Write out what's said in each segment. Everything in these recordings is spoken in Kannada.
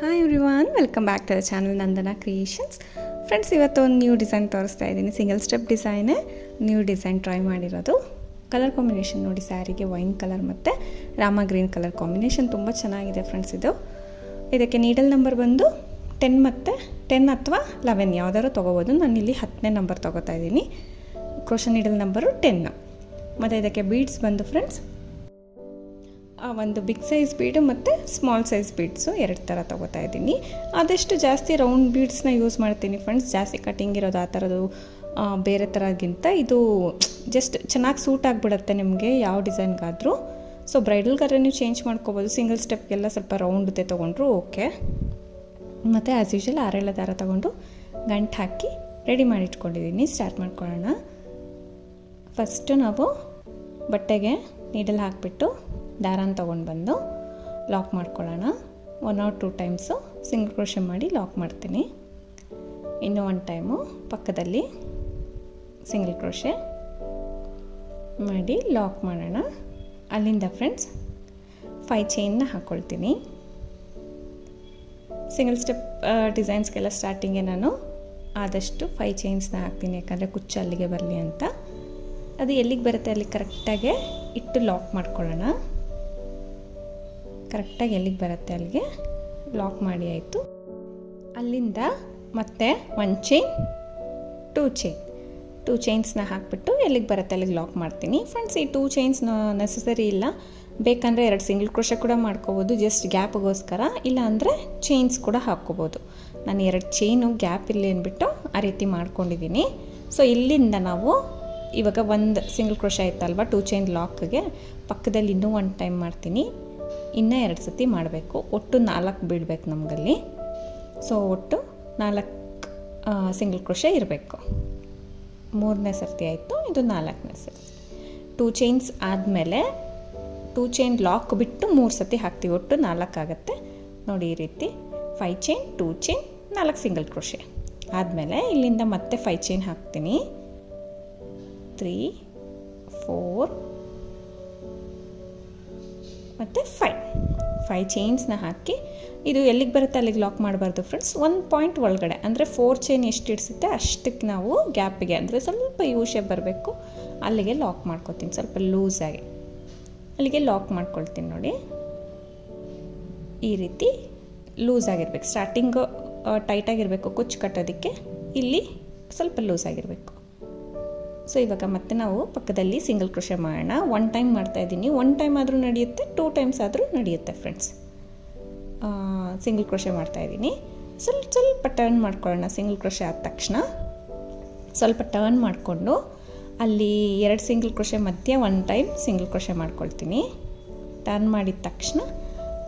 Hi everyone, welcome back to the channel Nandana creations. Friends, ಇವತ್ತು ಒಂದು ನ್ಯೂ ಡಿಸೈನ್ ತೋರಿಸ್ತಾ ಇದ್ದೀನಿ. ಸಿಂಗಲ್ ಸ್ಟೆಪ್ ಡಿಸೈನೇ ನ್ಯೂ ಡಿಸೈನ್ ಟ್ರೈ ಮಾಡಿರೋದು. ಕಲರ್ ಕಾಂಬಿನೇಷನ್ ನೋಡಿ, ಸ್ಯಾರಿಗೆ ವೈನ್ ಕಲರ್ ಮತ್ತು ರಾಮ ಗ್ರೀನ್ ಕಲರ್ ಕಾಂಬಿನೇಷನ್ ತುಂಬ ಚೆನ್ನಾಗಿದೆ ಫ್ರೆಂಡ್ಸ್. ಇದಕ್ಕೆ ನೀಡಲ್ ನಂಬರ್ ಬಂದು 10 ಮತ್ತು 10 ಅಥವಾ 11 ಯಾವುದಾದ್ರು ತೊಗೋಬೋದು. ನಾನು ಇಲ್ಲಿ 10ನೇ ನಂಬರ್ ತೊಗೋತಾ ಇದ್ದೀನಿ. Crochet needle number 10. ಮತ್ತು ಇದಕ್ಕೆ ಬೀಡ್ಸ್ ಬಂದು ಫ್ರೆಂಡ್ಸ್ ಒಂದು ಬಿಗ್ ಸೈಜ್ ಬೀಡು ಮತ್ತು ಸ್ಮಾಲ್ ಸೈಜ್ ಬೀಡ್ಸು 2 ಥರ ತೊಗೋತಾ ಇದ್ದೀನಿ. ಆದಷ್ಟು ಜಾಸ್ತಿ ರೌಂಡ್ ಬೀಡ್ಸ್ನ ಯೂಸ್ ಮಾಡ್ತೀನಿ ಫ್ರೆಂಡ್ಸ್. ಜಾಸ್ತಿ ಕಟಿಂಗ್ ಇರೋದು ಆ ಥರದ್ದು ಬೇರೆ ಥರಗಿಂತ ಇದು ಜಸ್ಟ್ ಚೆನ್ನಾಗಿ ಸೂಟ್ ಆಗಿಬಿಡುತ್ತೆ ನಿಮಗೆ ಯಾವ ಡಿಸೈನ್ಗಾದರೂ. ಸೊ ಬ್ರೈಡಲ್ಗಾದ್ರೆ ನೀವು ಚೇಂಜ್ ಮಾಡ್ಕೋಬೋದು. ಸಿಂಗಲ್ ಸ್ಟೆಪ್ಗೆಲ್ಲ ಸ್ವಲ್ಪ ರೌಂಡ್ದೆ ತೊಗೊಂಡ್ರು ಓಕೆ. ಮತ್ತು ಆ್ಯಸ್ ಯೂಶುವಲ್ 6 ದಾರ ತೊಗೊಂಡು ಗಂಟು ಹಾಕಿ ರೆಡಿ ಮಾಡಿ ಇಟ್ಕೊಂಡಿದ್ದೀನಿ. ಸ್ಟಾರ್ಟ್ ಮಾಡ್ಕೊಳ್ಳೋಣ. ಫಸ್ಟು ನಾವು ಬಟ್ಟೆಗೆ ನೀಡಲ್ ಹಾಕಿಬಿಟ್ಟು ದಾರಾನ ತೊಗೊಂಡು ಬಂದು ಲಾಕ್ ಮಾಡ್ಕೊಳ್ಳೋಣ. 1 or 2 ಟೈಮ್ಸು ಸಿಂಗಲ್ ಕ್ರೋಶೆ ಮಾಡಿ ಲಾಕ್ ಮಾಡ್ತೀನಿ. ಇನ್ನೂ 1 ಟೈಮು ಪಕ್ಕದಲ್ಲಿ ಸಿಂಗಲ್ ಕ್ರೋಶೆ ಮಾಡಿ ಲಾಕ್ ಮಾಡೋಣ. ಅಲ್ಲಿಂದ ಫ್ರೆಂಡ್ಸ್ 5 ಚೈನ್ನ ಹಾಕ್ಕೊಳ್ತೀನಿ. ಸಿಂಗಲ್ ಸ್ಟೆಪ್ ಡಿಸೈನ್ಸ್ಗೆಲ್ಲ ಸ್ಟಾರ್ಟಿಂಗೆ ನಾನು ಆದಷ್ಟು 5 ಚೈನ್ಸ್ನ ಹಾಕ್ತೀನಿ, ಯಾಕಂದರೆ ಕುಚ್ಚು ಅಲ್ಲಿಗೆ ಬರಲಿ ಅಂತ. ಅದು ಎಲ್ಲಿಗೆ ಬರುತ್ತೆ ಅಲ್ಲಿ ಕರೆಕ್ಟಾಗೆ ಇಟ್ಟು ಲಾಕ್ ಮಾಡ್ಕೊಳ್ಳೋಣ. ಕರೆಕ್ಟಾಗಿ ಎಲ್ಲಿಗೆ ಬರುತ್ತೆ ಅಲ್ಲಿಗೆ ಲಾಕ್ ಮಾಡಿ ಆಯಿತು. ಅಲ್ಲಿಂದ ಮತ್ತೆ 1 ಚೈನ್ 2 ಚೈನ್ಸ್ನ ಹಾಕಿಬಿಟ್ಟು ಎಲ್ಲಿಗೆ ಬರುತ್ತೆ ಅಲ್ಲಿಗೆ ಲಾಕ್ ಮಾಡ್ತೀನಿ. ಫ್ರೆಂಡ್ಸ್, ಈ 2 ಚೈನ್ಸ್ ನೆಸಸರಿ ಇಲ್ಲ. ಬೇಕಂದರೆ 2 ಸಿಂಗಲ್ ಕ್ರೋಶೆ ಕೂಡ ಮಾಡ್ಕೋಬೋದು ಜಸ್ಟ್ ಗ್ಯಾಪ್ಗೋಸ್ಕರ. ಇಲ್ಲ ಅಂದರೆ ಚೈನ್ಸ್ ಕೂಡ ಹಾಕ್ಕೋಬೋದು. ನಾನು 2 ಚೈನು ಗ್ಯಾಪ್ ಇಲ್ಲಿ ಅಂದ್ಬಿಟ್ಟು ಆ ರೀತಿ ಮಾಡ್ಕೊಂಡಿದ್ದೀನಿ. ಸೊ ಇಲ್ಲಿಂದ ನಾವು ಇವಾಗ 1 ಸಿಂಗಲ್ ಕ್ರೋಶೆ ಆಯ್ತಲ್ವ 2 ಚೈನ್ ಲಾಕ್ಗೆ, ಪಕ್ಕದಲ್ಲಿ ಇನ್ನೂ 1 ಟೈಮ್ ಮಾಡ್ತೀನಿ. ಇನ್ನೂ 2 ಸತಿ ಮಾಡಬೇಕು. ಒಟ್ಟು 4 ಬಿಡಬೇಕು ನಮಗಲ್ಲಿ. ಸೊ ಒಟ್ಟು 4 ಸಿಂಗಲ್ ಕ್ರೋಶೆ ಇರಬೇಕು. 3ನೇ ಸರ್ತಿ ಆಯಿತು, ಇದು 4ನೇ ಸರ್ತಿ. 2 ಚೈನ್ಸ್ ಆದಮೇಲೆ 2 ಚೈನ್ ಲಾಕ್ ಬಿಟ್ಟು 3 ಸತಿ ಹಾಕ್ತೀವಿ. ಒಟ್ಟು 4 ಆಗುತ್ತೆ ನೋಡಿ ಈ ರೀತಿ. 5 ಚೈನ್ 2 ಚೈನ್ 4 ಸಿಂಗಲ್ ಕ್ರೋಶೆ ಆದಮೇಲೆ ಇಲ್ಲಿಂದ ಮತ್ತೆ 5 ಚೈನ್ ಹಾಕ್ತೀನಿ. 3 4 ಮತ್ತು 5 ಚೈನ್ಸ್ನ ಹಾಕಿ ಇದು ಎಲ್ಲಿಗೆ ಬರುತ್ತೆ ಅಲ್ಲಿಗೆ ಲಾಕ್ ಮಾಡಬಾರ್ದು ಫ್ರೆಂಡ್ಸ್. 1 ಪಾಯಿಂಟ್ ಒಳಗಡೆ ಅಂದರೆ 4 ಚೈನ್ ಎಷ್ಟು ಇಡಿಸುತ್ತೆ ಅಷ್ಟಕ್ಕೆ ನಾವು ಗ್ಯಾಪಿಗೆ ಅಂದರೆ ಸ್ವಲ್ಪ ಯು ಶೇಪ್ ಬರಬೇಕು ಅಲ್ಲಿಗೆ ಲಾಕ್ ಮಾಡ್ಕೊತೀನಿ. ಸ್ವಲ್ಪ ಲೂಸಾಗಿ ಅಲ್ಲಿಗೆ ಲಾಕ್ ಮಾಡ್ಕೊಳ್ತೀನಿ ನೋಡಿ. ಈ ರೀತಿ ಲೂಸಾಗಿರ್ಬೇಕು. ಸ್ಟಾರ್ಟಿಂಗು ಟೈಟಾಗಿರಬೇಕು ಕುಚ್ಚು ಕಟ್ಟೋದಕ್ಕೆ, ಇಲ್ಲಿ ಸ್ವಲ್ಪ ಲೂಸಾಗಿರಬೇಕು. ಸೊ ಇವಾಗ ಮತ್ತೆ ನಾವು ಪಕ್ಕದಲ್ಲಿ ಸಿಂಗಲ್ ಕ್ರೋಶೆ ಮಾಡೋಣ. 1 ಟೈಮ್ ಮಾಡ್ತಾಯಿದ್ದೀನಿ. 1 ಟೈಮ್ ಆದರೂ ನಡೆಯುತ್ತೆ, 2 ಟೈಮ್ಸ್ ಆದರೂ ನಡೆಯುತ್ತೆ ಫ್ರೆಂಡ್ಸ್. ಸಿಂಗಲ್ ಕ್ರೋಶೆ ಮಾಡ್ತಾಯಿದ್ದೀನಿ. ಸ್ವಲ್ಪ ಟರ್ನ್ ಮಾಡ್ಕೊಳ್ಳೋಣ. ಸಿಂಗಲ್ ಕ್ರೋಶೆ ಆದ ತಕ್ಷಣ ಸ್ವಲ್ಪ ಟರ್ನ್ ಮಾಡಿಕೊಂಡು ಅಲ್ಲಿ 2 ಸಿಂಗಲ್ ಕ್ರೋಶೆ ಮಧ್ಯೆ 1 ಟೈಮ್ ಸಿಂಗಲ್ ಕ್ರೋಶೆ ಮಾಡ್ಕೊಳ್ತೀನಿ. ಟರ್ನ್ ಮಾಡಿದ ತಕ್ಷಣ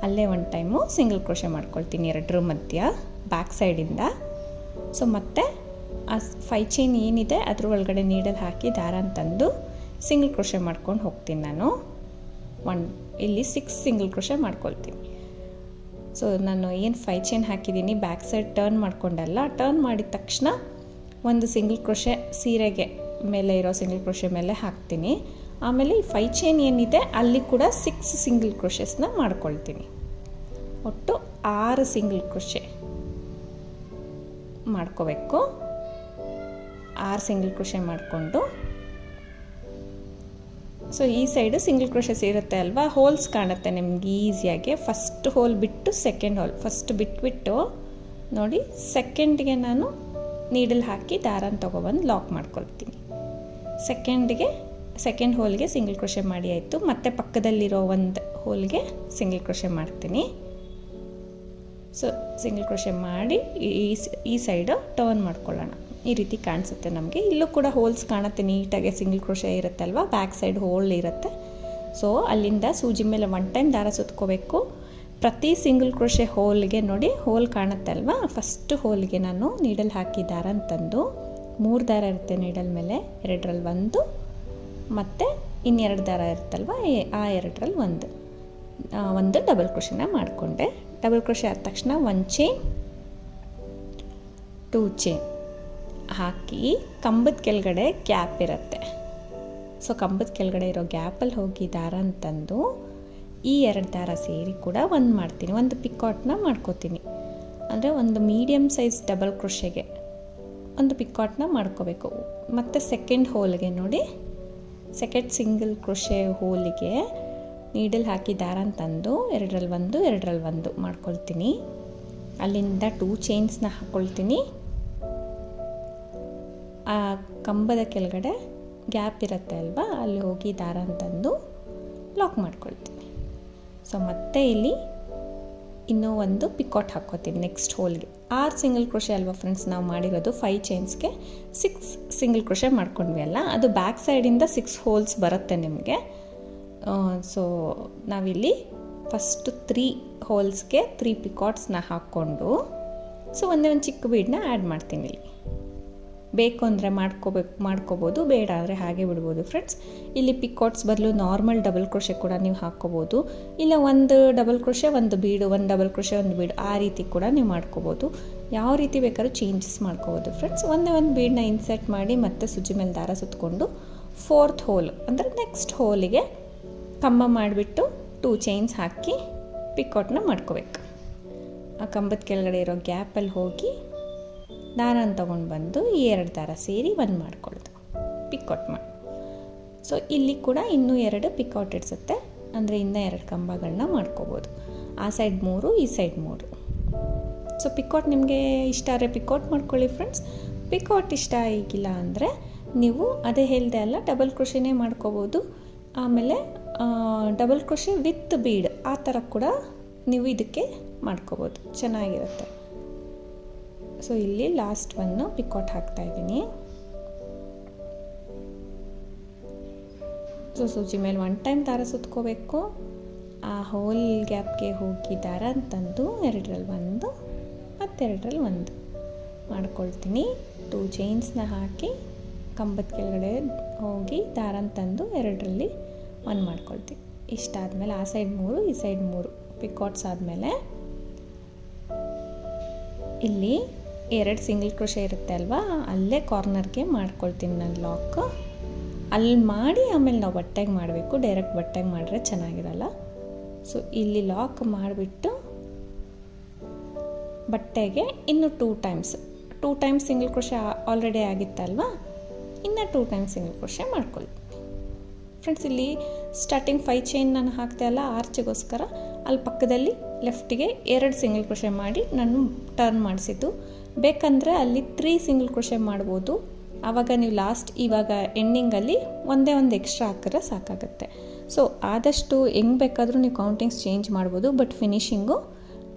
ಅಲ್ಲೇ 1 ಟೈಮು ಸಿಂಗಲ್ ಕ್ರೋಶೆ ಮಾಡ್ಕೊಳ್ತೀನಿ 2 ಮಧ್ಯ ಬ್ಯಾಕ್ ಸೈಡಿಂದ. ಸೊ ಮತ್ತೆ ಆ 5 ಚೈನ್ ಏನಿದೆ ಅದ್ರ ಒಳಗಡೆ ನೀಡಲ್ ಹಾಕಿ ದಾರ ತಂದು ಸಿಂಗಲ್ ಕ್ರೋಶೆ ಮಾಡ್ಕೊಂಡು ಹೋಗ್ತೀನಿ ನಾನು. ಇಲ್ಲಿ 6 ಸಿಂಗಲ್ ಕ್ರೋಶೆ ಮಾಡ್ಕೊಳ್ತೀನಿ. ಸೊ ನಾನು ಏನು 5 ಚೈನ್ ಹಾಕಿದ್ದೀನಿ ಬ್ಯಾಕ್ ಸೈಡ್ ಟರ್ನ್ ಮಾಡ್ಕೊಂಡಲ್ಲ, ಟರ್ನ್ ಮಾಡಿದ ತಕ್ಷಣ 1 ಸಿಂಗಲ್ ಕ್ರೋಶೆ ಸೀರೆಗೆ ಮೇಲೆ ಇರೋ ಸಿಂಗಲ್ ಕ್ರೋಶೆ ಮೇಲೆ ಹಾಕ್ತೀನಿ. ಆಮೇಲೆ ಈ 5 ಚೈನ್ ಏನಿದೆ ಅಲ್ಲಿ ಕೂಡ 6 ಸಿಂಗಲ್ ಕ್ರೋಶೆಸ್ನ ಮಾಡ್ಕೊಳ್ತೀನಿ. ಒಟ್ಟು 6 ಸಿಂಗಲ್ ಕ್ರೋಶೆ ಮಾಡ್ಕೋಬೇಕು. 6 ಸಿಂಗಲ್ ಕ್ರೋಶೆ ಮಾಡಿಕೊಂಡು ಸೊ ಈ ಸೈಡು ಸಿಂಗಲ್ ಕ್ರೋಶೆಸ್ ಇರುತ್ತೆ ಅಲ್ವಾ, ಹೋಲ್ಸ್ ಕಾಣುತ್ತೆ ನಿಮ್ಗೆ ಈಸಿಯಾಗಿ. ಫಸ್ಟ್ ಹೋಲ್ ಬಿಟ್ಟು ಸೆಕೆಂಡ್ ಹೋಲ್, ಫಸ್ಟ್ ಬಿಟ್ಬಿಟ್ಟು ನೋಡಿ ಸೆಕೆಂಡ್ಗೆ ನಾನು ನೀಡಲ್ ಹಾಕಿ ದಾರನ ತೊಗೊಬಂದು ಲಾಕ್ ಮಾಡ್ಕೊಳ್ತೀನಿ. ಸೆಕೆಂಡ್ ಹೋಲ್ಗೆ ಸಿಂಗಲ್ ಕ್ರೋಶೆ ಮಾಡಿ ಆಯಿತು. ಮತ್ತು ಪಕ್ಕದಲ್ಲಿರೋ 1 ಹೋಲ್ಗೆ ಸಿಂಗಲ್ ಕ್ರೋಶೆ ಮಾಡ್ತೀನಿ. ಸೊ ಸಿಂಗಲ್ ಕ್ರೋಶೆ ಮಾಡಿ ಈ ಸೈಡು ಟರ್ನ್ ಮಾಡ್ಕೊಳ್ಳೋಣ. ಈ ರೀತಿ ಕಾಣಿಸುತ್ತೆ ನಮಗೆ. ಇಲ್ಲೂ ಕೂಡ ಹೋಲ್ಸ್ ಕಾಣುತ್ತೆ ನೀಟಾಗಿ. ಸಿಂಗಲ್ ಕ್ರೋಶೆ ಇರುತ್ತಲ್ವ, ಬ್ಯಾಕ್ ಸೈಡ್ ಹೋಲ್ ಇರುತ್ತೆ. ಸೊ ಅಲ್ಲಿಂದ ಸೂಜಿ ಮೇಲೆ 1 ಟೈಮ್ ದಾರ ಸುತ್ಕೋಬೇಕು. ಪ್ರತಿ ಸಿಂಗಲ್ ಕ್ರೋಶೆ ಹೋಲ್ಗೆ ನೋಡಿ ಹೋಲ್ ಕಾಣುತ್ತೆ ಅಲ್ವಾ, ಫಸ್ಟ್ ಹೋಲ್ಗೆ ನಾನು ನೀಡಲ್ ಹಾಕಿ ದಾರನ ತಂದು 3 ದಾರ ಇರುತ್ತೆ ನೀಡಲ್ ಮೇಲೆ, 2ರಲ್ಲಿ 1 ಮತ್ತು ಇನ್ನೆರಡು ದಾರ ಇರುತ್ತಲ್ವ ಆ 2ರಲ್ಲಿ 1 ಡಬಲ್ ಕ್ರೋಶೆನ ಮಾಡಿಕೊಂಡೆ. ಡಬಲ್ ಕ್ರೋಶೆ ಆದ ತಕ್ಷಣ 1 ಚೈನ್ 2 ಚೈನ್ ಹಾಕಿ ಕಂಬದ ಕೆಳಗಡೆ ಗ್ಯಾಪ್ ಇರುತ್ತೆ. ಸೊ ಕಂಬದ ಕೆಳಗಡೆ ಇರೋ ಗ್ಯಾಪಲ್ಲಿ ಹೋಗಿ ದಾರ ತಂದು ಈ 2 ದಾರ ಸೇರಿ ಕೂಡ ಒಂದು ಮಾಡ್ತೀನಿ, ಒಂದು ಪಿಕಾಟ್ನ ಮಾಡ್ಕೋತೀನಿ. ಅಂದರೆ ಒಂದು ಮೀಡಿಯಮ್ ಸೈಜ್ ಡಬಲ್ ಕ್ರೋಶೆಗೆ ಒಂದು ಪಿಕಾಟ್ನ ಮಾಡ್ಕೋಬೇಕು. ಮತ್ತು ಸೆಕೆಂಡ್ ಹೋಲ್ಗೆ ನೋಡಿ, ಸೆಕೆಂಡ್ ಸಿಂಗಲ್ ಕ್ರೋಶೆ ಹೋಲಿಗೆ ನೀಡಲ್ ಹಾಕಿ ದಾರನ ತಂದು 2ರಲ್ಲಿ 1 2ರಲ್ಲಿ 1 ಮಾಡ್ಕೊಳ್ತೀನಿ. ಅಲ್ಲಿಂದ 2 ಚೈನ್ಸ್ನ ಹಾಕ್ಕೊಳ್ತೀನಿ. ಆ ಕಂಬದ ಕೆಳಗಡೆ ಗ್ಯಾಪ್ ಇರುತ್ತೆ ಅಲ್ವಾ, ಅಲ್ಲಿ ಹೋಗಿ ದಾರನ ತಂದು ಲಾಕ್ ಮಾಡ್ಕೊಳ್ತೀನಿ. ಸೊ ಮತ್ತೆ ಇಲ್ಲಿ ಇನ್ನೂ ಒಂದು ಪಿಕಾಟ್ ಹಾಕ್ಕೋತೀನಿ ನೆಕ್ಸ್ಟ್ ಹೋಲ್ಗೆ. 6 ಸಿಂಗಲ್ ಕ್ರೋಶೆ ಅಲ್ವಾ ಫ್ರೆಂಡ್ಸ್ ನಾವು ಮಾಡಿರೋದು, 5 ಚೈನ್ಸ್ಗೆ 6 ಸಿಂಗಲ್ ಕ್ರೋಶೆ ಮಾಡ್ಕೊಂಡ್ವಿ ಅಲ್ಲ, ಅದು ಬ್ಯಾಕ್ ಸೈಡಿಂದ 6 ಹೋಲ್ಸ್ ಬರುತ್ತೆ ನಿಮಗೆ. ಸೊ ನಾವಿಲ್ಲಿ ಫಸ್ಟು 3 ಹೋಲ್ಸ್ಗೆ 3 ಪಿಕಾಟ್ಸ್ನ ಹಾಕ್ಕೊಂಡು ಸೊ ಒಂದೇ ಒಂದು ಚಿಕ್ಕ ಬೀಡನ್ನ ಆ್ಯಡ್ ಮಾಡ್ತೀನಿ. ಇಲ್ಲಿ ಬೇಕು ಅಂದರೆ ಮಾಡ್ಕೋಬೋದು, ಬೇಡ ಅಂದರೆ ಹಾಗೆ ಬಿಡ್ಬೋದು ಫ್ರೆಂಡ್ಸ್. ಇಲ್ಲಿ ಪಿಕಾಟ್ಸ್ ಬದಲು ನಾರ್ಮಲ್ ಡಬಲ್ ಕ್ರೋಶೆ ಕೂಡ ನೀವು ಹಾಕ್ಕೋಬೋದು, ಇಲ್ಲ ಒಂದು ಡಬಲ್ ಕ್ರೋಶೆ ಒಂದು ಬೀಡು, ಒಂದು ಡಬಲ್ ಕ್ರೋಶೆ ಒಂದು ಬೀಡು, ಆ ರೀತಿ ಕೂಡ ನೀವು ಮಾಡ್ಕೋಬೋದು. ಯಾವ ರೀತಿ ಬೇಕಾದ್ರೂ ಚೇಂಜಸ್ ಮಾಡ್ಕೋಬೋದು ಫ್ರೆಂಡ್ಸ್. ಒಂದೇ ಒಂದು ಬೀಡನ್ನ ಇನ್ಸರ್ಟ್ ಮಾಡಿ ಮತ್ತೆ ಸುಜಿ ಮೇಲೆ ದಾರ ಸುತ್ತಕೊಂಡು 4th ಹೋಲ್ ಅಂದರೆ ನೆಕ್ಸ್ಟ್ ಹೋಲಿಗೆ ಕಂಬ ಮಾಡಿಬಿಟ್ಟು 2 ಚೈನ್ಸ್ ಹಾಕಿ ಪಿಕಾಟ್ನ ಮಾಡ್ಕೋಬೇಕು. ಆ ಕಂಬದ ಕೆಳಗಡೆ ಇರೋ ಗ್ಯಾಪಲ್ಲಿ ಹೋಗಿ ದಾರನ ತೊಗೊಂಡು ಬಂದು ಈ 2 ದಾರ ಸೇರಿ ಒಂದು ಮಾಡ್ಕೊಳ್ಳೋದು, ಪಿಕಾಟ್ ಮಾಡಿ. ಸೊ ಇಲ್ಲಿ ಕೂಡ ಇನ್ನೂ 2 ಪಿಕಾಟ್ ಇಡ್ಸುತ್ತೆ, ಅಂದರೆ ಇನ್ನೂ 2 ಕಂಬಗಳನ್ನ ಮಾಡ್ಕೋಬೋದು. ಆ ಸೈಡ್ 3 ಈ ಸೈಡ್ 3. ಸೊ ಪಿಕಾಟ್ ನಿಮಗೆ ಇಷ್ಟ ಆದರೆ ಪಿಕಾಟ್ ಮಾಡ್ಕೊಳ್ಳಿ ಫ್ರೆಂಡ್ಸ್. ಪಿಕಾಟ್ ಇಷ್ಟ ಆಗಿಲ್ಲ ಅಂದರೆ ನೀವು ಅದೇ ಹೇಳಿದೆ ಅಲ್ಲ, ಡಬಲ್ ಕ್ರೋಶೆನೇ ಮಾಡ್ಕೋಬೋದು. ಆಮೇಲೆ ಡಬಲ್ ಕ್ರೋಶೆ ವಿತ್ ಬೀಡ್ ಆ ಥರ ಕೂಡ ನೀವು ಇದಕ್ಕೆ ಮಾಡ್ಕೋಬೋದು, ಚೆನ್ನಾಗಿರುತ್ತೆ. ಸೊ ಇಲ್ಲಿ ಲಾಸ್ಟ್ ಒಂದು ಪಿಕಾಟ್ ಹಾಕ್ತಾ ಇದ್ದೀನಿ. ಸೊ ಸೂಜಿ ಮೇಲೆ 1 ಟೈಮ್ ದಾರ ಸುತ್ಕೋಬೇಕು. ಆ ಹೋಲ್ ಗ್ಯಾಪ್ಗೆ ಹೋಗಿ ದಾರ ತಂದು 2ರಲ್ಲಿ 1 ಮತ್ತು 2ರಲ್ಲಿ 1 ಮಾಡ್ಕೊಳ್ತೀನಿ. 2 ಚೈನ್ಸ್ನ ಹಾಕಿ ಕಂಬದ ಕೆಳಗಡೆ ಹೋಗಿ ದಾರನ ತಂದು 2ರಲ್ಲಿ 1 ಮಾಡ್ಕೊಳ್ತೀನಿ. ಇಷ್ಟಾದಮೇಲೆ ಆ ಸೈಡ್ 3 ಈ ಸೈಡ್ 3 ಪಿಕಾಟ್ಸ್ ಆದಮೇಲೆ ಇಲ್ಲಿ 2 ಸಿಂಗಲ್ ಕ್ರೋಶೆ ಇರುತ್ತೆ ಅಲ್ವಾ, ಅಲ್ಲೇ ಕಾರ್ನರ್ಗೆ ಮಾಡ್ಕೊಳ್ತೀನಿ ನಾನು ಲಾಕ್. ಅಲ್ಲಿ ಮಾಡಿ ಆಮೇಲೆ ನಾವು ಬಟ್ಟೆಗೆ ಮಾಡಬೇಕು, ಡೈರೆಕ್ಟ್ ಬಟ್ಟೆಗೆ ಮಾಡಿದ್ರೆ ಚೆನ್ನಾಗಿರಲ್ಲ. ಸೊ ಇಲ್ಲಿ ಲಾಕ್ ಮಾಡಿಬಿಟ್ಟು ಬಟ್ಟೆಗೆ ಇನ್ನು 2 ಟೈಮ್ಸ್ ಸಿಂಗಲ್ ಕ್ರೋಶೆ ಆಲ್ರೆಡಿ ಆಗಿತ್ತಲ್ವಾ, ಇನ್ನು 2 ಟೈಮ್ಸ್ ಸಿಂಗಲ್ ಕ್ರೋಶೆ ಮಾಡ್ಕೊಳ್ತೀನಿ ಫ್ರೆಂಡ್ಸ್. ಇಲ್ಲಿ ಸ್ಟಾರ್ಟಿಂಗ್ 5 ಚೈನ್ ನಾನು ಹಾಕ್ತೆ ಅಲ್ಲ ಆರ್ಚಿಗೋಸ್ಕರ, ಅಲ್ಲಿ ಪಕ್ಕದಲ್ಲಿ ಲೆಫ್ಟಿಗೆ 2 ಸಿಂಗಲ್ ಕ್ರೋಶೆ ಮಾಡಿ ನಾನು ಟರ್ನ್ ಮಾಡಿಸಿದ್ದು. ಬೇಕಂದರೆ ಅಲ್ಲಿ 3 ಸಿಂಗಲ್ ಕ್ರೋಶೆ ಮಾಡ್ಬೋದು. ಆವಾಗ ನೀವು ಲಾಸ್ಟ್ ಇವಾಗ ಎಂಡಿಂಗಲ್ಲಿ ಒಂದೇ ಒಂದು ಎಕ್ಸ್ಟ್ರಾ ಹಾಕಿದ್ರೆ ಸಾಕಾಗುತ್ತೆ. ಸೊ ಆದಷ್ಟು ಹೆಂಗೆ ಬೇಕಾದರೂ ನೀವು ಕೌಂಟಿಂಗ್ಸ್ ಚೇಂಜ್ ಮಾಡ್ಬೋದು, ಬಟ್ ಫಿನಿಶಿಂಗು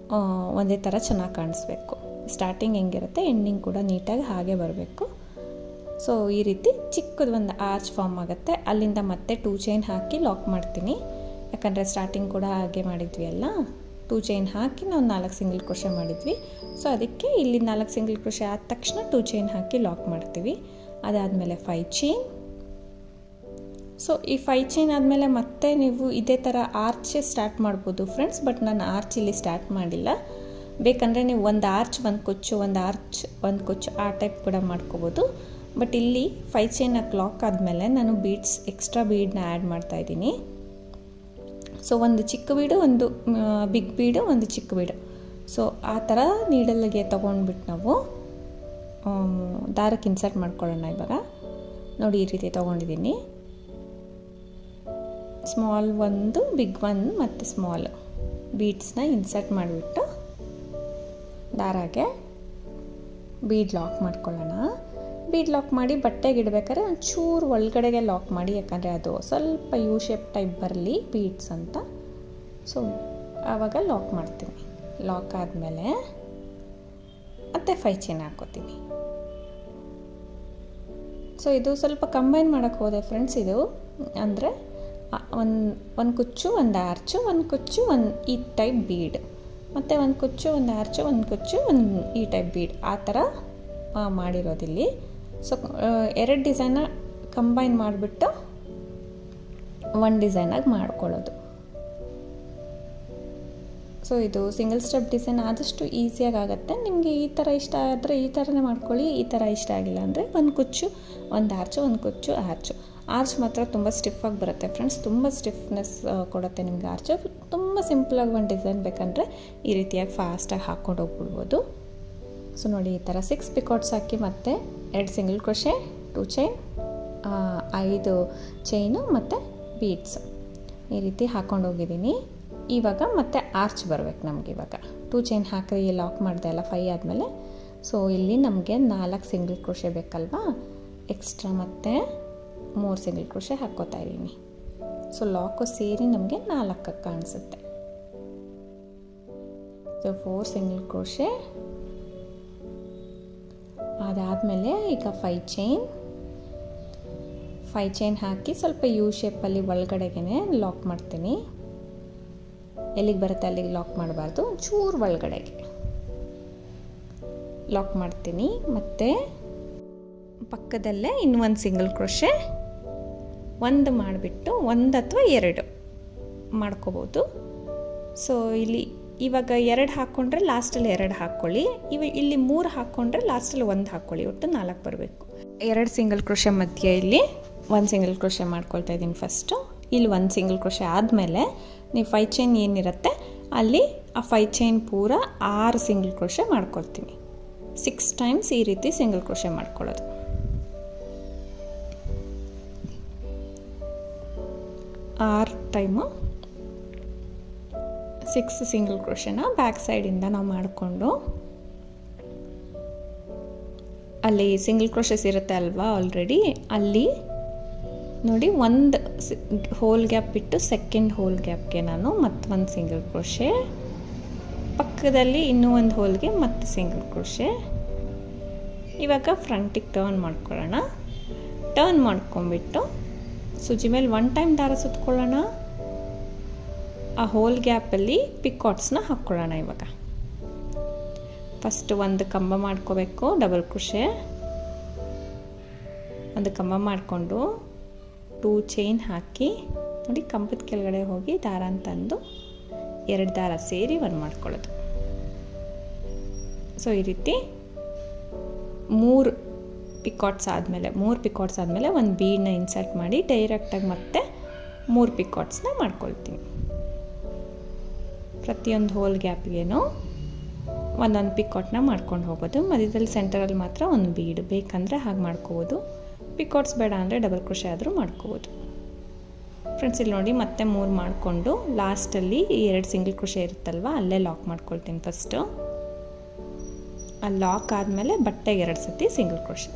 ಒಂದೇ ಥರ ಚೆನ್ನಾಗಿ ಕಾಣಿಸ್ಬೇಕು. ಸ್ಟಾರ್ಟಿಂಗ್ ಹೆಂಗಿರುತ್ತೆ ಎಂಡಿಂಗ್ ಕೂಡ ನೀಟಾಗಿ ಹಾಗೆ ಬರಬೇಕು. ಸೊ ಈ ರೀತಿ ಚಿಕ್ಕದು ಒಂದು ಆರ್ಚ್ ಫಾರ್ಮ್ ಆಗುತ್ತೆ. ಅಲ್ಲಿಂದ ಮತ್ತೆ 2 ಚೈನ್ ಹಾಕಿ ಲಾಕ್ ಮಾಡ್ತೀನಿ, ಯಾಕಂದರೆ ಸ್ಟಾರ್ಟಿಂಗ್ ಕೂಡ ಹಾಗೆ ಮಾಡಿದ್ವಿ ಅಲ್ಲ, 2 ಚೈನ್ ಹಾಕಿ ನಾವು 4 ಸಿಂಗಲ್ ಕ್ರೋಶೆ ಮಾಡಿದ್ವಿ. ಸೊ ಅದಕ್ಕೆ ಇಲ್ಲಿ 4 ಸಿಂಗಲ್ ಕ್ರೋಶೆ ಆದ ತಕ್ಷಣ 2 ಚೈನ್ ಹಾಕಿ ಲಾಕ್ ಮಾಡ್ತೀವಿ. ಅದಾದಮೇಲೆ 5 ಚೈನ್. ಸೊ ಈ 5 ಚೈನ್ ಆದಮೇಲೆ ಮತ್ತೆ ನೀವು ಇದೇ ಥರ ಆರ್ಚ್ ಸ್ಟಾರ್ಟ್ ಮಾಡ್ಬೋದು ಫ್ರೆಂಡ್ಸ್, ಬಟ್ ನಾನು ಆರ್ಚ್ ಇಲ್ಲಿ ಸ್ಟಾರ್ಟ್ ಮಾಡಿಲ್ಲ. ಬೇಕಂದರೆ ನೀವು ಒಂದು ಆರ್ಚ್ ಒಂದು ಕೊಚ್ಚು, ಒಂದು ಆರ್ಚ್ ಒಂದು ಕೊಚ್ಚು ಆ ಟೈಪ್ ಕೂಡ ಮಾಡ್ಕೋಬೋದು. ಬಟ್ ಇಲ್ಲಿ 5 ಚೈನ್ ಲಾಕ್ ಆದಮೇಲೆ ನಾನು ಬೀಡ್ಸ್ ಎಕ್ಸ್ಟ್ರಾ ಬೀಡನ್ನ ಆ್ಯಡ್ ಮಾಡ್ತಾಯಿದ್ದೀನಿ. ಸೊ ಒಂದು ಚಿಕ್ಕ ಬೀಡು, ಒಂದು ಬಿಗ್ ಬೀಡು, ಒಂದು ಚಿಕ್ಕ ಬೀಡು. ಸೊ ಆ ಥರ ನೀಡಲ್ಗೆ ತೊಗೊಂಡ್ಬಿಟ್ಟು ನಾವು ದಾರಕ್ಕೆ ಇನ್ಸರ್ಟ್ ಮಾಡ್ಕೊಳ್ಳೋಣ. ಇವಾಗ ನೋಡಿ ಈ ರೀತಿ ತೊಗೊಂಡಿದ್ದೀನಿ. ಸ್ಮಾಲ್ ಒಂದು, ಬಿಗ್ ಒಂದು ಮತ್ತು ಸ್ಮಾಲ್ ಬೀಡ್ಸ್ನ ಇನ್ಸರ್ಟ್ ಮಾಡಿಬಿಟ್ಟು ದಾರಾಗೆ ಬೀಡ್ ಲಾಕ್ ಮಾಡ್ಕೊಳ್ಳೋಣ. ಬೀಡ್ ಲಾಕ್ ಮಾಡಿ ಬಟ್ಟೆಗೆ ಇಡಬೇಕಾದ್ರೆ ಒಂಚೂರು ಒಳಗಡೆಗೆ ಲಾಕ್ ಮಾಡಿ, ಯಾಕಂದರೆ ಅದು ಸ್ವಲ್ಪ ಯು ಶೇಪ್ ಟೈಪ್ ಬರಲಿ ಬೀಡ್ಸ್ ಅಂತ. ಸೊ ಆವಾಗ ಲಾಕ್ ಮಾಡ್ತೀನಿ. ಲಾಕ್ ಆದಮೇಲೆ ಮತ್ತೆ 5 ಚೈನ್ ಹಾಕ್ಕೋತೀನಿ. ಸೊ ಇದು ಸ್ವಲ್ಪ ಕಂಬೈನ್ ಮಾಡೋಕ್ಕೆ ಹೋದೆ ಫ್ರೆಂಡ್ಸ್. ಇದು ಅಂದರೆ ಒಂದು ಕುಚ್ಚು, ಒಂದು ಆರ್ಚು, ಒಂದು ಕುಚ್ಚು, ಒಂದು ಈ ಟೈಪ್ ಬೀಡ್, ಮತ್ತು ಒಂದು ಕುಚ್ಚು, ಒಂದು ಆರ್ಚು, ಒಂದು ಕುಚ್ಚು, ಒಂದು ಈ ಟೈಪ್ ಬೀಡ್, ಆ ಥರ ಮಾಡಿರೋದಿಲ್ಲಿ. ಸೊ 2 ಡಿಸೈನ ಕಂಬೈನ್ ಮಾಡಿಬಿಟ್ಟು 1 ಡಿಸೈನಾಗಿ ಮಾಡ್ಕೊಳ್ಳೋದು. ಸೊ ಇದು ಸಿಂಗಲ್ ಸ್ಟೆಪ್ ಡಿಸೈನ್ ಆದಷ್ಟು ಈಸಿಯಾಗಿ ಆಗುತ್ತೆ. ನಿಮಗೆ ಈ ಥರ ಇಷ್ಟ ಆದರೆ ಈ ಥರನೇ ಮಾಡ್ಕೊಳ್ಳಿ, ಈ ಥರ ಇಷ್ಟ ಆಗಿಲ್ಲ ಅಂದರೆ ಒಂದು ಕುಚ್ಚು, ಒಂದು ಆರ್ಚು, ಒಂದು ಕುಚ್ಚು, ಆರ್ಚು ಆರ್ಚ್ ಮಾತ್ರ ತುಂಬ ಸ್ಟಿಫಾಗಿ ಬರುತ್ತೆ ಫ್ರೆಂಡ್ಸ್, ತುಂಬ ಸ್ಟಿಫ್ನೆಸ್ ಕೊಡುತ್ತೆ ನಿಮಗೆ ಆರ್ಚ್. ತುಂಬ ಸಿಂಪಲಾಗಿ ಒಂದು ಡಿಸೈನ್ ಬೇಕಂದರೆ ಈ ರೀತಿಯಾಗಿ ಫಾಸ್ಟಾಗಿ ಹಾಕ್ಕೊಂಡು ಹೋಗ್ಬಿಡ್ಬೋದು. ಸೊ ನೋಡಿ ಈ ಥರ 6 ಪಿಕಾಟ್ಸ್ ಹಾಕಿ ಮತ್ತು 2 ಸಿಂಗಲ್ ಕ್ರೋಶೆ, 2 ಚೈನ್, 5 ಚೈನು ಮತ್ತು ಬೀಡ್ಸ್ ಈ ರೀತಿ ಹಾಕ್ಕೊಂಡು ಹೋಗಿದ್ದೀನಿ. ಇವಾಗ ಮತ್ತೆ ಆರ್ಚ್ ಬರಬೇಕು ನಮಗೆ. ಇವಾಗ 2 ಚೈನ್ ಹಾಕಿ ಲಾಕ್ ಮಾಡಿದೆ ಅಲ್ಲ 5 ಆದಮೇಲೆ. ಸೊ ಇಲ್ಲಿ ನಮಗೆ 4 ಸಿಂಗಲ್ ಕ್ರೋಶೆ ಬೇಕಲ್ವಾ, ಎಕ್ಸ್ಟ್ರಾ ಮತ್ತು 3 ಸಿಂಗಲ್ ಕ್ರೋಶೆ ಹಾಕ್ಕೋತಾ ಇದ್ದೀನಿ. ಸೊ ಲಾಕು ಸೇರಿ ನಮಗೆ 4 ಕಾಣಿಸುತ್ತೆ. ಸೊ 4 ಸಿಂಗಲ್ ಕ್ರೋಶೆ ಅದಾದಮೇಲೆ ಈಗ 5 ಚೈನ್ ಹಾಕಿ ಸ್ವಲ್ಪ ಯು ಶೇಪಲ್ಲಿ ಒಳಗಡೆಗೆ ಲಾಕ್ ಮಾಡ್ತೀನಿ. ಎಲ್ಲಿಗೆ ಬರುತ್ತೆ ಅಲ್ಲಿಗೆ ಲಾಕ್ ಮಾಡಬಾರ್ದು, ಚೂರು ಒಳಗಡೆಗೆ ಲಾಕ್ ಮಾಡ್ತೀನಿ. ಮತ್ತು ಪಕ್ಕದಲ್ಲೇ ಇನ್ನೊಂದು ಸಿಂಗಲ್ ಕ್ರೋಶೆ ಒಂದು ಮಾಡಿಬಿಟ್ಟು 1 ಅಥವಾ 2 ಮಾಡ್ಕೋಬೋದು. ಸೊ ಇಲ್ಲಿ ಇವಾಗ 2 ಹಾಕ್ಕೊಂಡ್ರೆ ಲಾಸ್ಟಲ್ಲಿ 2 ಹಾಕ್ಕೊಳ್ಳಿ. ಇಲ್ಲಿ 3 ಹಾಕ್ಕೊಂಡ್ರೆ ಲಾಸ್ಟಲ್ಲಿ 1 ಹಾಕ್ಕೊಳ್ಳಿ. ಒಟ್ಟು 4 ಬರಬೇಕು. 2 ಸಿಂಗಲ್ ಕ್ರೋಶೆ ಮಧ್ಯೆ ಇಲ್ಲಿ 1 ಸಿಂಗಲ್ ಕ್ರೋಶೆ ಮಾಡ್ಕೊಳ್ತಾ ಇದ್ದೀನಿ ಫಸ್ಟು. ಇಲ್ಲಿ 1 ಸಿಂಗಲ್ ಕ್ರೋಶೆ ಆದಮೇಲೆ ನೀವು 5 ಚೈನ್ ಏನಿರುತ್ತೆ ಅಲ್ಲಿ ಆ 5 ಚೈನ್ ಪೂರ 6 ಸಿಂಗಲ್ ಕ್ರೋಶೆ ಮಾಡ್ಕೊಳ್ತೀನಿ. 6 ಟೈಮ್ಸ್ ಈ ರೀತಿ ಸಿಂಗಲ್ ಕ್ರೋಶೆ ಮಾಡ್ಕೊಳ್ಳೋದು. ಆರು ಟೈಮು 6 ಸಿಂಗಲ್ ಕ್ರೋಶೆನ ಬ್ಯಾಕ್ ಸೈಡಿಂದ ನಾವು ಮಾಡಿಕೊಂಡು ಅಲ್ಲಿ ಸಿಂಗಲ್ ಕ್ರೋಶೆಸ್ ಇರುತ್ತೆ ಅಲ್ವಾ ಆಲ್ರೆಡಿ, ಅಲ್ಲಿ ನೋಡಿ 1 ಹೋಲ್ ಗ್ಯಾಪ್ ಬಿಟ್ಟು ಸೆಕೆಂಡ್ ಹೋಲ್ ಗ್ಯಾಪ್ಗೆ ನಾನು ಮತ್ತೊಂದು ಸಿಂಗಲ್ ಕ್ರೋಶೆ, ಪಕ್ಕದಲ್ಲಿ ಇನ್ನೂ ಒಂದು ಹೋಲ್ಗೆ ಮತ್ತೆ ಸಿಂಗಲ್ ಕ್ರೋಶೆ. ಇವಾಗ ಫ್ರಂಟಿಗೆ ಟರ್ನ್ ಮಾಡ್ಕೊಳ್ಳೋಣ. ಟರ್ನ್ ಮಾಡ್ಕೊಂಬಿಟ್ಟು ಸೂಜಿ ಮೇಲೆ 1 ಟೈಮ್ ದಾರ ಸುತ್ಕೊಳ್ಳೋಣ. ಆ ಹೋಲ್ ಗ್ಯಾಪಲ್ಲಿ ಪಿಕಾಟ್ಸ್ನ ಹಾಕ್ಕೊಳ್ಳೋಣ. ಇವಾಗ ಫಸ್ಟ್ ಒಂದು ಕಂಬ ಮಾಡ್ಕೋಬೇಕು, ಡಬಲ್ ಕ್ರೋಶೆ, ಒಂದು ಕಂಬ ಮಾಡಿಕೊಂಡು 2 ಚೈನ್ ಹಾಕಿ ನೋಡಿ ಕಂಬದ ಕೆಳಗಡೆ ಹೋಗಿ ದಾರ ತಂದು 2 ದಾರ ಸೇರಿ 1 ಮಾಡ್ಕೊಳ್ಳೋದು. ಸೊ ಈ ರೀತಿ 3 ಪಿಕಾಟ್ಸ್ ಆದಮೇಲೆ ಒಂದು ಬೀಡನ್ನ ಇನ್ಸರ್ಟ್ ಮಾಡಿ ಡೈರೆಕ್ಟಾಗಿ ಮತ್ತೆ 3 ಪಿಕಾಟ್ಸ್ನ ಮಾಡ್ಕೊಳ್ತೀನಿ. ಪ್ರತಿಯೊಂದು ಹೋಲ್ ಗ್ಯಾಪ್ಗೇನು ಒಂದೊಂದು ಪಿಕಾಟ್ನ ಮಾಡ್ಕೊಂಡು ಹೋಗೋದು. ಮಧ್ಯದಲ್ಲಿ ಸೆಂಟರಲ್ಲಿ ಮಾತ್ರ ಒಂದು ಬೀಡ್ ಬೇಕಂದರೆ ಹಾಗೆ ಮಾಡ್ಕೋಬೋದು. ಪಿಕಾಟ್ಸ್ ಬೇಡ ಅಂದರೆ ಡಬಲ್ ಕ್ರೋಶೆ ಆದರೂ ಮಾಡ್ಕೋಬೋದು. ಫ್ರೆಂಡ್ಸ್ ಇಲ್ಲಿ ನೋಡಿ ಮತ್ತೆ 3 ಮಾಡಿಕೊಂಡು ಲಾಸ್ಟಲ್ಲಿ 2 ಸಿಂಗಲ್ ಕ್ರೋಶೆ ಇರುತ್ತಲ್ವ ಅಲ್ಲೇ ಲಾಕ್ ಮಾಡ್ಕೊಳ್ತೀನಿ ಫಸ್ಟು. ಅಲ್ಲಿ ಲಾಕ್ ಆದಮೇಲೆ ಬಟ್ಟೆಗೆ 2 ಸತಿ ಸಿಂಗಲ್ ಕ್ರೋಶೆ.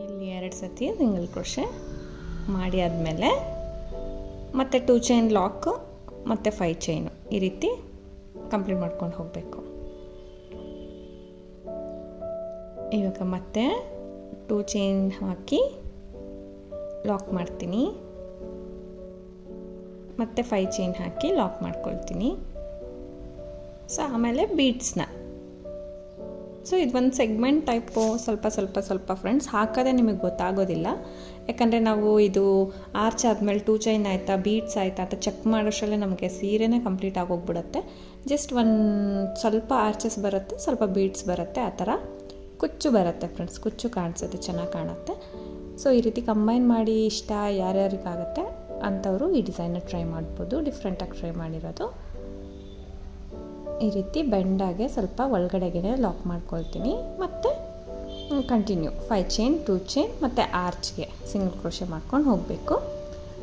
ಇಲ್ಲಿ 2 ಸತಿ ಸಿಂಗಲ್ ಕ್ರೋಶೆ ಮಾಡಿ ಆದಮೇಲೆ ಮತ್ತೆ 2 ಚೈನ್ ಲಾಕು ಮತ್ತು 5 ಚೈನು ಈ ರೀತಿ ಕಂಪ್ಲೀಟ್ ಮಾಡ್ಕೊಂಡು ಹೋಗಬೇಕು. ಇವಾಗ ಮತ್ತೆ 2 ಚೈನ್ ಹಾಕಿ ಲಾಕ್ ಮಾಡ್ತೀನಿ, ಮತ್ತು 5 ಚೈನ್ ಹಾಕಿ ಲಾಕ್ ಮಾಡ್ಕೊಳ್ತೀನಿ. ಸೊ ಆಮೇಲೆ ಬೀಡ್ಸ್ನ, ಸೊ ಇದು ಒಂದು ಸೆಗ್ಮೆಂಟ್ ಟೈಪು ಸ್ವಲ್ಪ ಫ್ರೆಂಡ್ಸ್ ಹಾಕೋದೇ ನಿಮಗೆ ಗೊತ್ತಾಗೋದಿಲ್ಲ. ಯಾಕಂದರೆ ನಾವು ಇದು ಆರ್ಚ್ ಆದಮೇಲೆ 2 ಚೈನ್ ಆಯಿತಾ ಬೀಡ್ಸ್ ಆಯಿತಾ ಅಂತ ಚೆಕ್ ಮಾಡೋಷ್ಟರಲ್ಲೇ ನಮಗೆ ಸೀರೆನೇ ಕಂಪ್ಲೀಟ್ ಆಗೋಗ್ಬಿಡುತ್ತೆ. ಜಸ್ಟ್ ಒಂದು ಸ್ವಲ್ಪ ಆರ್ಚಸ್ ಬರುತ್ತೆ, ಸ್ವಲ್ಪ ಬೀಡ್ಸ್ ಬರುತ್ತೆ, ಆ ಥರ ಕುಚ್ಚು ಬರುತ್ತೆ ಫ್ರೆಂಡ್ಸ್, ಕುಚ್ಚು ಕಾಣಿಸುತ್ತೆ, ಚೆನ್ನಾಗಿ ಕಾಣುತ್ತೆ. ಸೊ ಈ ರೀತಿ ಕಂಬೈನ್ ಮಾಡಿ ಇಷ್ಟ ಯಾರ್ಯಾರಿಗಾಗುತ್ತೆ ಅಂಥವರು ಈ ಡಿಸೈನ್ನ ಟ್ರೈ ಮಾಡ್ಬೋದು. ಡಿಫ್ರೆಂಟಾಗಿ ಟ್ರೈ ಮಾಡಿರೋದು. ಈ ರೀತಿ ಬೆಂಡಾಗೆ ಸ್ವಲ್ಪ ಒಳಗಡೆಗೆ ಲಾಕ್ ಮಾಡ್ಕೊಳ್ತೀನಿ. ಮತ್ತು ಕಂಟಿನ್ಯೂ 5 ಚೈನ್ 2 ಚೈನ್ ಮತ್ತು ಆರ್ಚ್ಗೆ ಸಿಂಗಲ್ ಕ್ರೋಶೆ ಮಾಡ್ಕೊಂಡು ಹೋಗಬೇಕು.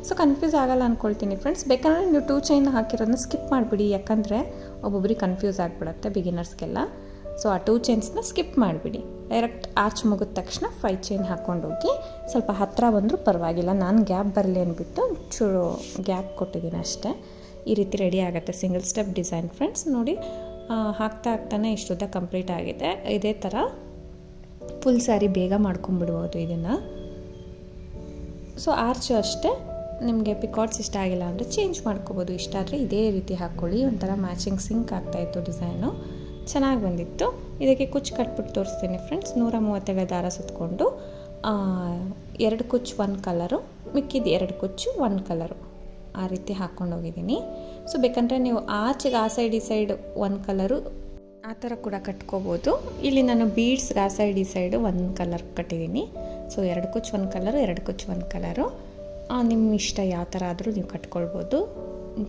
ಸೊ ಕನ್ಫ್ಯೂಸ್ ಆಗಲ್ಲ ಅಂದ್ಕೊಳ್ತೀನಿ ಫ್ರೆಂಡ್ಸ್. ಬೇಕಂದರೆ ನೀವು 2 ಚೈನ್ ಹಾಕಿರೋದನ್ನ ಸ್ಕಿಪ್ ಮಾಡಿಬಿಡಿ, ಯಾಕಂದರೆ ಒಬ್ಬೊಬ್ರಿಗೆ ಕನ್ಫ್ಯೂಸ್ ಆಗಿಬಿಡುತ್ತೆ ಬಿಗಿನರ್ಸ್ಗೆಲ್ಲ. ಸೊ ಆ 2 ಚೈನ್ಸ್ನ ಸ್ಕಿಪ್ ಮಾಡಿಬಿಡಿ. ಡೈರೆಕ್ಟ್ ಆರ್ಚ್ ಮುಗಿದ ತಕ್ಷಣ 5 ಚೈನ್ ಹಾಕ್ಕೊಂಡೋಗಿ ಸ್ವಲ್ಪ ಹತ್ತಿರ ಬಂದರೂ ಪರವಾಗಿಲ್ಲ, ನಾನು ಗ್ಯಾಪ್ ಬರಲಿ ಅಂದ್ಬಿಟ್ಟು ಚೂರು ಗ್ಯಾಪ್ ಕೊಟ್ಟಿದ್ದೀನಿ ಅಷ್ಟೇ. ಈ ರೀತಿ ರೆಡಿ ಆಗುತ್ತೆ ಸಿಂಗಲ್ ಸ್ಟೆಪ್ ಡಿಸೈನ್ ಫ್ರೆಂಡ್ಸ್. ನೋಡಿ ಹಾಕ್ತಾನೆ ಇಷ್ಟುದ್ದ ಕಂಪ್ಲೀಟ್ ಆಗಿದೆ. ಇದೇ ಥರ ಫುಲ್ ಸ್ಯಾರಿ ಬೇಗ ಮಾಡ್ಕೊಂಬಿಡ್ಬೋದು ಇದನ್ನು. ಸೊ ಆರ್ಚು ಅಷ್ಟೇ, ನಿಮಗೆ ಪಿಕಾಟ್ಸ್ ಇಷ್ಟ ಆಗಿಲ್ಲ ಅಂದರೆ ಚೇಂಜ್ ಮಾಡ್ಕೋಬೋದು. ಇಷ್ಟ ಆದರೆ ಇದೇ ರೀತಿ ಹಾಕ್ಕೊಳ್ಳಿ. ಒಂಥರ ಮ್ಯಾಚಿಂಗ್ ಸಿಂಕ್ ಆಗ್ತಾಯಿತ್ತು ಡಿಸೈನು, ಚೆನ್ನಾಗಿ ಬಂದಿತ್ತು. ಇದಕ್ಕೆ ಕುಚ್ಚು ಕಟ್ಬಿಟ್ಟು ತೋರಿಸ್ತೀನಿ ಫ್ರೆಂಡ್ಸ್. 137 ದಾರ ಸುತ್ತಕೊಂಡು 2 ಕುಚ್ಚು 1 ಕಲರು, ಮಿಕ್ಕಿದ 2 ಕುಚ್ಚು 1 ಕಲರು ಆ ರೀತಿ ಹಾಕ್ಕೊಂಡು ಹೋಗಿದ್ದೀನಿ. ಸೊ ಬೇಕಂದರೆ ನೀವು ಆಚೆಗೆ ಆ ಸೈಡ್ ಈ ಸೈಡ್ 1 ಕಲರು ಆ ಥರ ಕೂಡ ಕಟ್ಕೋಬೋದು. ಇಲ್ಲಿ ನಾನು ಬೀಡ್ಸ್ಗೆ ಆ ಸೈಡ್ ಈ ಸೈಡು ಒಂದು ಕಲರ್ ಕಟ್ಟಿದ್ದೀನಿ. ಸೊ 2 ಕುಚ್ಚು ಒಂದು ಕಲರು, 2 ಕುಚ್ಚು ಒಂದು ಕಲರು. ನಿಮ್ಮ ಇಷ್ಟ ಯಾವ ಥರ ಆದರೂ ನೀವು ಕಟ್ಕೊಳ್ಬೋದು,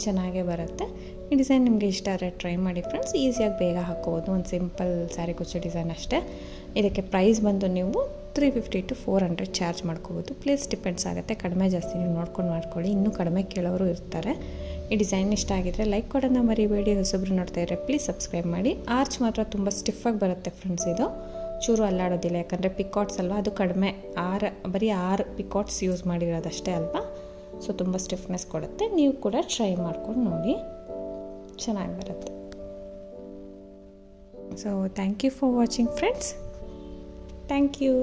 ಚೆನ್ನಾಗೇ ಬರುತ್ತೆ. ಈ ಡಿಸೈನ್ ನಿಮಗೆ ಇಷ್ಟ ಆದರೆ ಟ್ರೈ ಮಾಡಿ ಫ್ರೆಂಡ್ಸ್. ಈಸಿಯಾಗಿ ಬೇಗ ಹಾಕ್ಕೋಬೋದು. ಒಂದು ಸಿಂಪಲ್ ಸ್ಯಾರಿ ಕುಚ್ಚು ಡಿಸೈನ್ ಅಷ್ಟೇ. ಇದಕ್ಕೆ ಪ್ರೈಸ್ ಬಂದು ನೀವು 350 to 400 ಚಾರ್ಜ್ ಮಾಡ್ಕೋಬೋದು. ಪ್ಲೇಸ್ ಡಿಪೆಂಡ್ಸ್ ಆಗುತ್ತೆ, ಕಡಿಮೆ ಜಾಸ್ತಿ ನೀವು ನೋಡ್ಕೊಂಡು ಮಾಡ್ಕೊಳ್ಳಿ. ಇನ್ನೂ ಕಡಿಮೆ ಕೇಳೋರು ಇರ್ತಾರೆ. ಈ ಡಿಸೈನ್ ಇಷ್ಟ ಆಗಿದ್ರೆ ಲೈಕ್ ಕೊಡೋಣ ಮರಿಬೇಡಿ. ಹೊಸಬ್ರು ನೋಡ್ತಾ ಇದ್ದರೆ ಪ್ಲೀಸ್ ಸಬ್ಸ್ಕ್ರೈಬ್ ಮಾಡಿ. ಆರ್ಚ್ ಮಾತ್ರ ತುಂಬ ಸ್ಟಿಫಾಗಿ ಬರುತ್ತೆ ಫ್ರೆಂಡ್ಸ್, ಇದು ಚೂರು ಅಲ್ಲಾಡೋದಿಲ್ಲ, ಯಾಕಂದರೆ ಪಿಕಾಟ್ಸ್ ಅಲ್ವಾ, ಅದು ಕಡಿಮೆ ಬರೀ 6 ಪಿಕಾಟ್ಸ್ ಯೂಸ್ ಮಾಡಿರೋದಷ್ಟೇ ಅಲ್ವಾ. ಸೊ ತುಂಬ ಸ್ಟಿಫ್ನೆಸ್ ಕೊಡುತ್ತೆ. ನೀವು ಕೂಡ ಟ್ರೈ ಮಾಡ್ಕೊಂಡು ನೋಡಿ, ಚೆನ್ನಾಗಿ ಬರುತ್ತೆ. So thank you for watching friends. Thank you.